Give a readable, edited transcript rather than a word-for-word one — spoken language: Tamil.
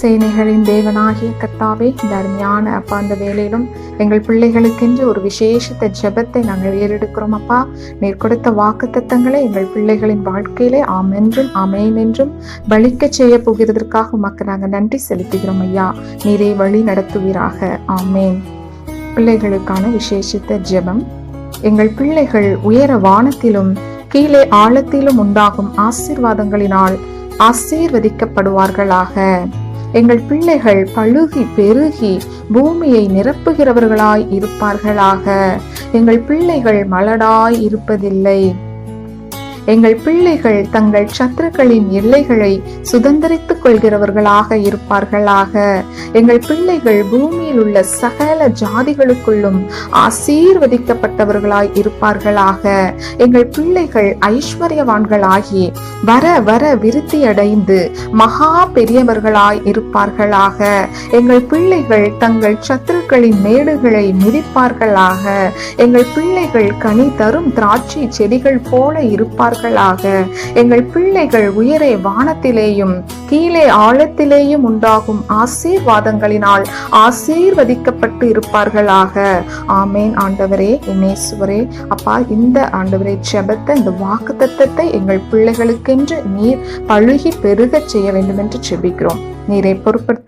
சேனைகளின் தேவனாகிய கர்த்தாவே, இந்த அருமையான அப்பா அந்த வேலையிலும் எங்கள் பிள்ளைகளுக்கென்று ஒரு விசேஷித்த ஜெபத்தை நாங்கள் ஏறெடுக்கிறோம். அப்பா, நீர் கொடுத்த வாக்குத்தத்தங்களை எங்கள் பிள்ளைகளின் வாழ்க்கையிலே ஆம் என்றும் ஆமேன் என்றும் பலிக்க செய்ய போகிறதற்காக உமக்கு நாங்கள் நன்றி செலுத்துகிறோம். ஐயா, நீரே வழி நடத்துவீராக. ஆமேன். பிள்ளைகளுக்கான விசேஷித்த ஜெபம். எங்கள் பிள்ளைகள் உயர வானத்திலும் கீழே ஆழத்திலும் உண்டாகும் ஆசீர்வாதங்களினால் ஆசீர்வதிக்கப்படுவார்களாக. எங்கள் பிள்ளைகள் பழுகி பெருகி பூமியை நிரப்புகிறவர்களாய் இருப்பார்களாக. எங்கள் பிள்ளைகள் மலடாய் இருப்பதில்லை. எங்கள் பிள்ளைகள் தங்கள் சத்துருக்களின் எல்லைகளை சுதந்திரித்துக் கொள்கிறவர்களாக இருப்பார்களாக. எங்கள் பிள்ளைகள் பூமியில் உள்ள சகல ஜாதிகளுக்குள்ளும் ஆசீர்வதிக்கப்பட்டவர்களாய் இருப்பார்களாக. எங்கள் பிள்ளைகள் ஐஸ்வர்யவான்களாகி வர வர விருத்தியடைந்து மகா பெரியவர்களாய் இருப்பார்களாக. எங்கள் பிள்ளைகள் தங்கள் சத்துருக்களின் மேடுகளை மிதிப்பார்களாக. எங்கள் பிள்ளைகள் கனி தரும் திராட்சை செடிகள் போல இருப்பார்கள். எங்கள் பிள்ளைகள் உயரே வானத்திலேயும் கீழே ஆழத்திலேயும் உண்டாகும் ஆசீர்வாதங்களினால் ஆசீர்வதிக்கப்பட்டு இருப்பார்களாக. ஆமேன். ஆண்டவரே, இயேசுவே, அப்பா, இந்த ஆண்டவரே ஜெபத்தை, இந்த வாக்குத்தத்தத்தை எங்கள் பிள்ளைகளுக்கென்று நீர் பழுகி பெருக செய்ய வேண்டும் என்று ஜெபிக்கிறோம். நீரை பொறுப்படுத்த